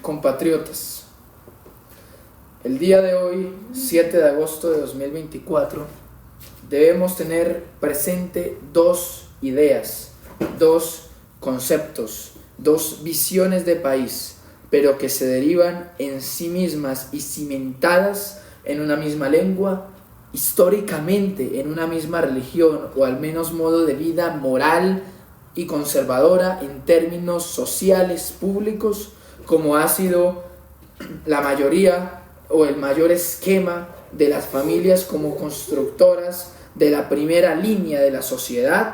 Compatriotas, el día de hoy, 7 de agosto de 2024, debemos tener presente dos ideas, dos conceptos, dos visiones de país, pero que se derivan en sí mismas y cimentadas en una misma lengua, históricamente en una misma religión o al menos modo de vida moral y conservadora en términos sociales públicos, como ha sido la mayoría o el mayor esquema de las familias como constructoras de la primera línea de la sociedad,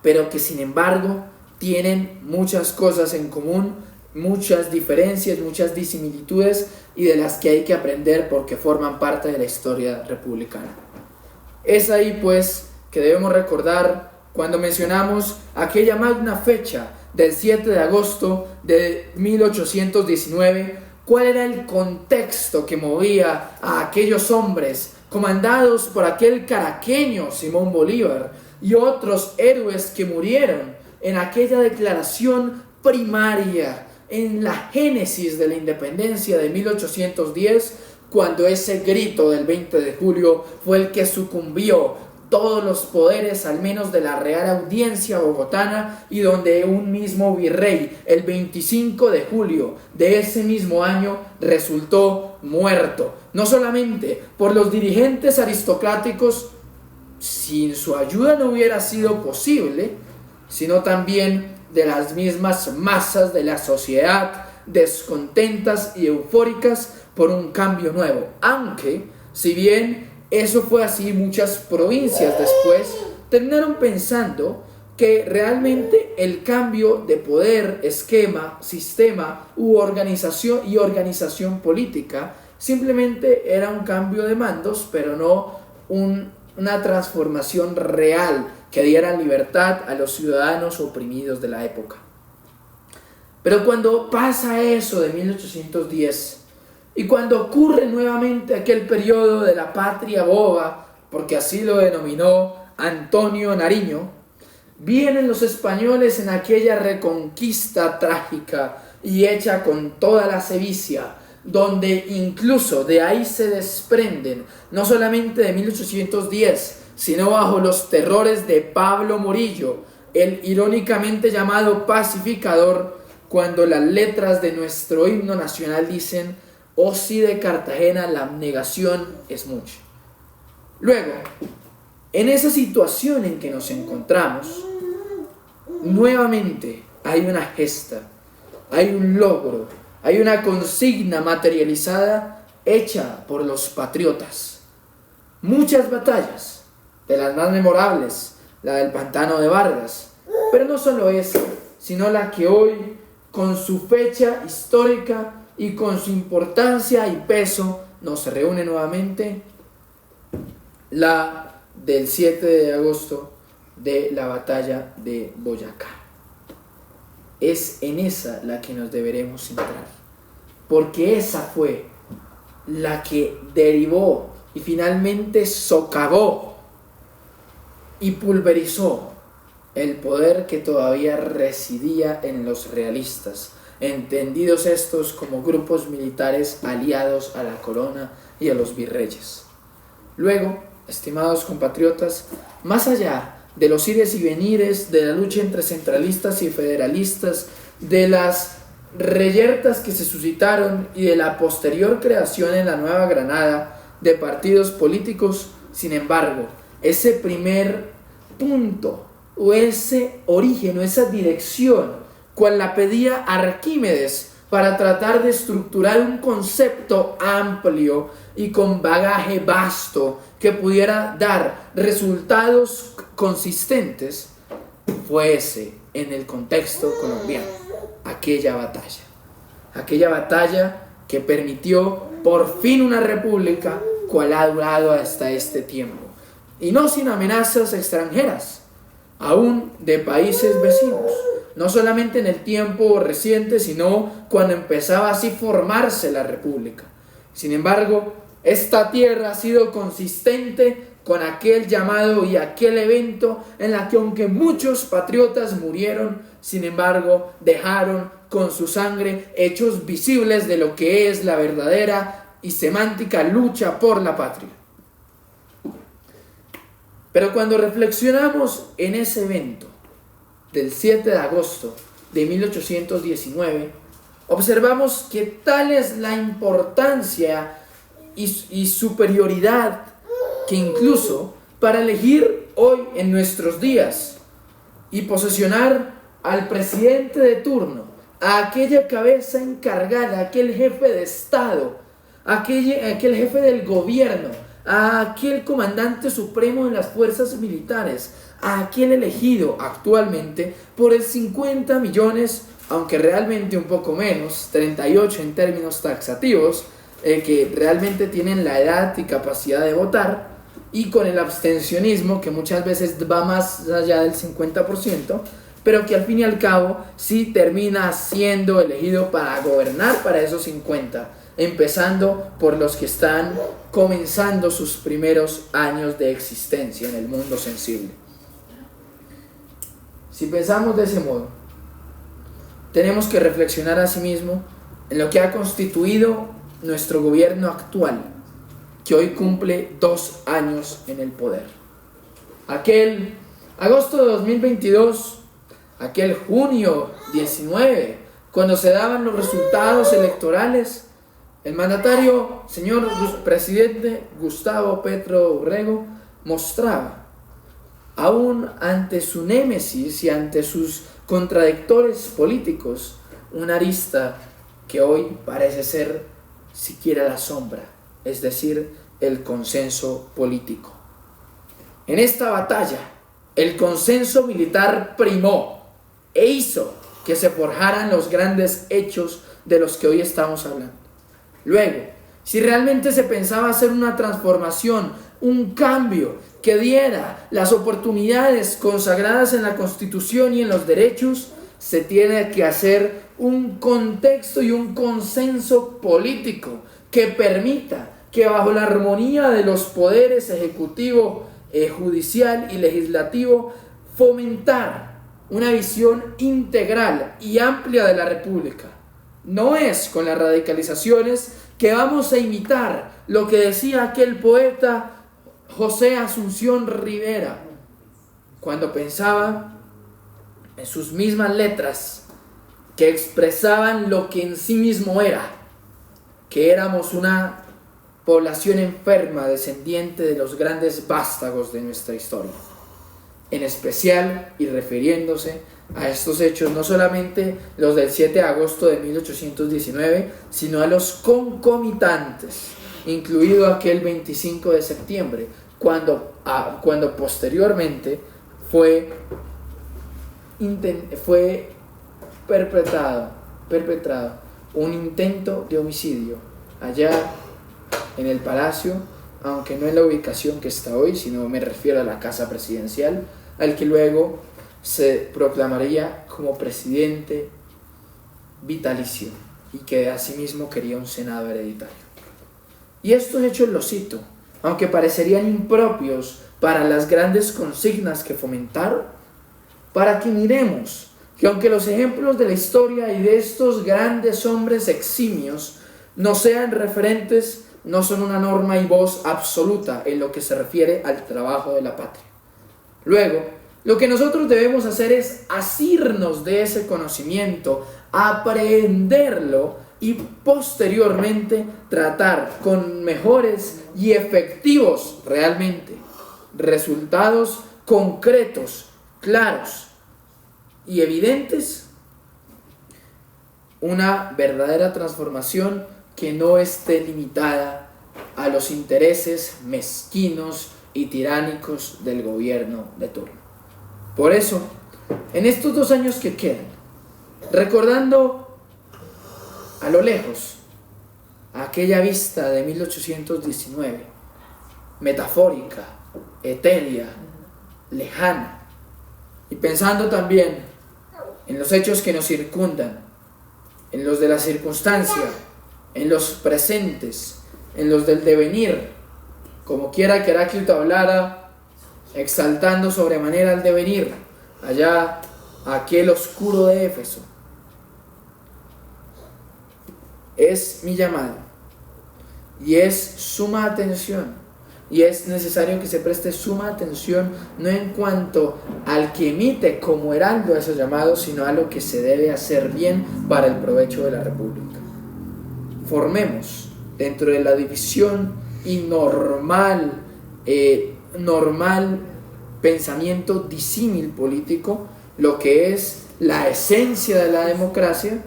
pero que sin embargo tienen muchas cosas en común, muchas diferencias, muchas disimilitudes, y de las que hay que aprender porque forman parte de la historia republicana. Es ahí pues que debemos recordar cuando mencionamos aquella magna fecha del 7 de agosto de 1819, cuál era el contexto que movía a aquellos hombres comandados por aquel caraqueño Simón Bolívar y otros héroes que murieron en aquella declaración primaria, en la génesis de la independencia de 1810, cuando ese grito del 20 de julio fue el que sucumbió todos los poderes, al menos de la Real Audiencia bogotana, y donde un mismo virrey, el 25 de julio de ese mismo año, resultó muerto. No solamente por los dirigentes aristocráticos, sin su ayuda no hubiera sido posible, sino también de las mismas masas de la sociedad, descontentas y eufóricas por un cambio nuevo. Aunque, si bien eso fue así, muchas provincias después terminaron pensando que realmente el cambio de poder, esquema, sistema u organización política simplemente era un cambio de mandos, pero no una transformación real que diera libertad a los ciudadanos oprimidos de la época. Pero cuando pasa eso de 1810, y cuando ocurre nuevamente aquel periodo de la patria boba, porque así lo denominó Antonio Nariño, vienen los españoles en aquella reconquista trágica y hecha con toda la sevicia, donde incluso de ahí se desprenden, no solamente de 1810, sino bajo los terrores de Pablo Morillo, el irónicamente llamado pacificador, cuando las letras de nuestro himno nacional dicen: "Oh sí, de Cartagena la abnegación es mucha". Luego, en esa situación en que nos encontramos, nuevamente hay una gesta, hay un logro, hay una consigna materializada hecha por los patriotas. Muchas batallas, de las más memorables, la del Pantano de Vargas, pero no solo esa, sino la que hoy, con su fecha histórica y con su importancia y peso, nos reúne nuevamente, la del 7 de agosto de la batalla de Boyacá. Es en esa la que nos deberemos centrar, porque esa fue la que derivó y finalmente socavó y pulverizó el poder que todavía residía en los realistas, entendidos estos como grupos militares aliados a la corona y a los virreyes. Luego, estimados compatriotas, más allá de los ires y venires, de la lucha entre centralistas y federalistas, de las reyertas que se suscitaron y de la posterior creación en la Nueva Granada de partidos políticos, sin embargo, ese primer punto o ese origen o esa dirección, cual la pedía Arquímedes para tratar de estructurar un concepto amplio y con bagaje vasto que pudiera dar resultados consistentes, fue ese en el contexto colombiano, aquella batalla que permitió por fin una república cual ha durado hasta este tiempo, y no sin amenazas extranjeras, aún de países vecinos, no solamente en el tiempo reciente, sino cuando empezaba así a formarse la república. Sin embargo, esta tierra ha sido consistente con aquel llamado y aquel evento en la que, aunque muchos patriotas murieron, sin embargo dejaron con su sangre, hechos visibles de lo que es la verdadera y semántica lucha por la patria. Pero cuando reflexionamos en ese evento del 7 de agosto de 1819, observamos que tal es la importancia y superioridad que incluso para elegir hoy en nuestros días y posesionar al presidente de turno, a aquella cabeza encargada, aquel jefe de Estado, aquel jefe del gobierno, a aquel comandante supremo de las fuerzas militares, a aquel elegido actualmente por el 50 millones, aunque realmente un poco menos, 38 en términos taxativos, que realmente tienen la edad y capacidad de votar, y con el abstencionismo que muchas veces va más allá del 50%, pero que al fin y al cabo sí termina siendo elegido para gobernar para esos 50, empezando por los que están comenzando sus primeros años de existencia en el mundo sensible. Si pensamos de ese modo, tenemos que reflexionar asimismo en lo que ha constituido nuestro gobierno actual, que hoy cumple 2 años en el poder. Aquel agosto de 2022, aquel junio 19, cuando se daban los resultados electorales, el mandatario, señor presidente Gustavo Petro Urrego, mostraba, aún ante su némesis y ante sus contradictores políticos, una arista que hoy parece ser siquiera la sombra, es decir, el consenso político. En esta batalla, el consenso militar primó e hizo que se forjaran los grandes hechos de los que hoy estamos hablando. Luego, si realmente se pensaba hacer una transformación, un cambio que diera las oportunidades consagradas en la Constitución y en los derechos, se tiene que hacer un contexto y un consenso político que permita que bajo la armonía de los poderes ejecutivo, judicial y legislativo, fomentar una visión integral y amplia de la República. No es con las radicalizaciones que vamos a imitar lo que decía aquel poeta José Asunción Rivera, cuando pensaba en sus mismas letras que expresaban lo que en sí mismo era, que éramos una población enferma descendiente de los grandes vástagos de nuestra historia. En especial, y refiriéndose a estos hechos, no solamente los del 7 de agosto de 1819, sino a los concomitantes, incluido aquel 25 de septiembre, cuando posteriormente fue perpetrado un intento de homicidio allá en el palacio, aunque no en la ubicación que está hoy, sino me refiero a la casa presidencial, al que luego se proclamaría como presidente vitalicio y que asimismo quería un senado hereditario. Y estos hechos los cito, aunque parecerían impropios para las grandes consignas que fomentaron, para que miremos que aunque los ejemplos de la historia y de estos grandes hombres eximios no sean referentes, no son una norma y voz absoluta en lo que se refiere al trabajo de la patria. Luego, lo que nosotros debemos hacer es asirnos de ese conocimiento, aprenderlo y posteriormente tratar con mejores y efectivos realmente resultados concretos, claros y evidentes, una verdadera transformación que no esté limitada a los intereses mezquinos y tiránicos del gobierno de turno. Por eso, en estos 2 años que quedan, recordando a lo lejos aquella vista de 1819, metafórica, etérea, lejana, y pensando también en los hechos que nos circundan, en los de la circunstancia, en los presentes, en los del devenir, como quiera que Heráclito hablara, exaltando sobremanera el devenir, allá aquel oscuro de Éfeso. es mi llamado y es suma atención. Y es necesario que se preste suma atención, no en cuanto al que emite como heraldo esos llamados, sino a lo que se debe hacer bien para el provecho de la República. Formemos dentro de la división y normal pensamiento disímil político, lo que es la esencia de la democracia,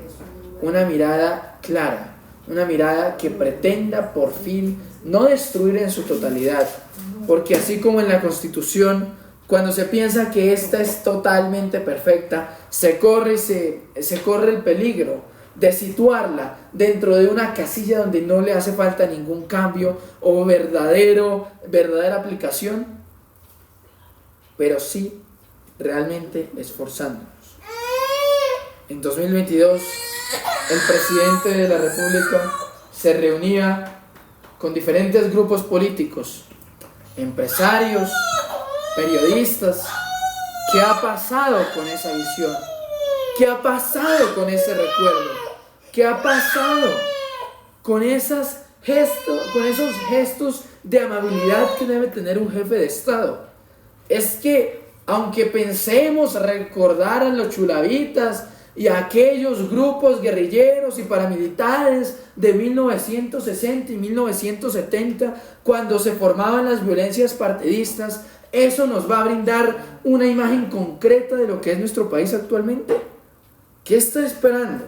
una mirada clara, una mirada que pretenda por fin no destruir en su totalidad, porque así como en la Constitución, cuando se piensa que esta es totalmente perfecta, se corre el peligro de situarla dentro de una casilla donde no le hace falta ningún cambio o verdadera aplicación, pero sí realmente esforzándonos. En 2022, el presidente de la República se reunía con diferentes grupos políticos, empresarios, periodistas. ¿Qué ha pasado con esa visión? ¿Qué ha pasado con ese recuerdo? ¿Qué ha pasado con esos gestos de amabilidad que debe tener un jefe de Estado? Es que, aunque pensemos recordar a los chulavitas y a aquellos grupos guerrilleros y paramilitares de 1960 y 1970, cuando se formaban las violencias partidistas, eso nos va a brindar una imagen concreta de lo que es nuestro país actualmente. ¿Qué está esperando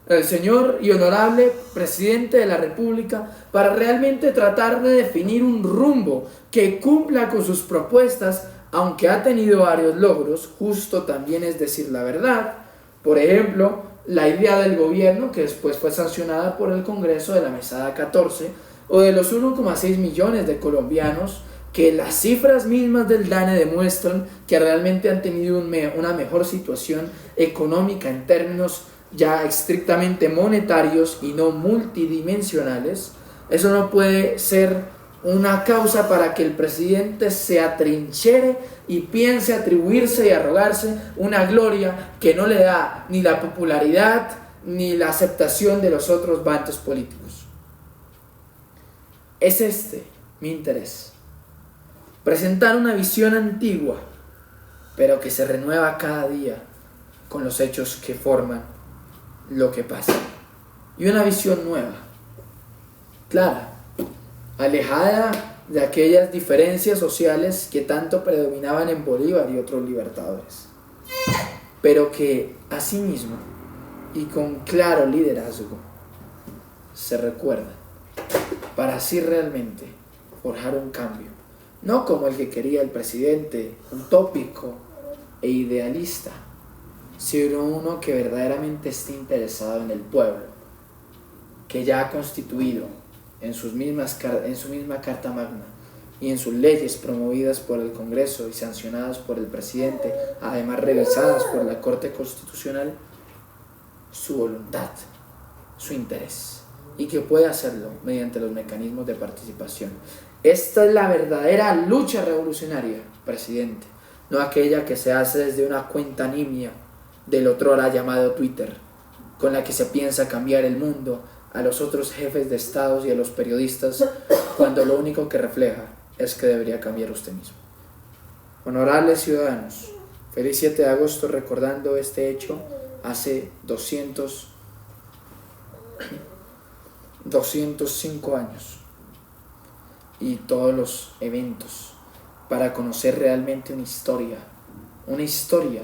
el señor y honorable presidente de la República para realmente tratar de definir un rumbo que cumpla con sus propuestas, aunque ha tenido varios logros? Justo también es decir la verdad. Por ejemplo, la idea del gobierno, que después fue sancionada por el Congreso, de la mesada 14, o de los 1,6 millones de colombianos, que las cifras mismas del DANE demuestran que realmente han tenido una mejor situación económica en términos ya estrictamente monetarios y no multidimensionales. Eso no puede ser una causa para que el presidente se atrinchere y piense atribuirse y arrogarse una gloria que no le da ni la popularidad ni la aceptación de los otros bandos políticos. Es este mi interés: presentar una visión antigua, pero que se renueva cada día con los hechos que forman lo que pasa, y una visión nueva, clara, alejada de aquellas diferencias sociales que tanto predominaban en Bolívar y otros libertadores, pero que asimismo y con claro liderazgo se recuerdan, para así realmente forjar un cambio, no como el que quería el presidente, utópico e idealista, sino uno que verdaderamente esté interesado en el pueblo, que ya ha constituido en su misma Carta Magna y en sus leyes promovidas por el Congreso y sancionadas por el presidente, además revisadas por la Corte Constitucional, su voluntad, su interés, y que puede hacerlo mediante los mecanismos de participación. Esta es la verdadera lucha revolucionaria, presidente, no aquella que se hace desde una cuenta nimia del otrora llamado Twitter, con la que se piensa cambiar el mundo a los otros jefes de estados y a los periodistas, cuando lo único que refleja es que debería cambiar usted mismo. Honorables ciudadanos, feliz 7 de agosto, recordando este hecho hace 205 años, y todos los eventos para conocer realmente una historia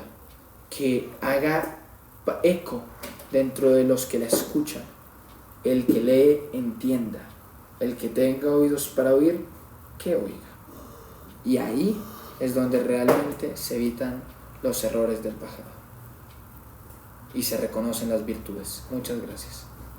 que haga eco dentro de los que la escuchan. El que lee entienda, el que tenga oídos para oír, que oiga. Y ahí es donde realmente se evitan los errores del pasado y se reconocen las virtudes. Muchas gracias.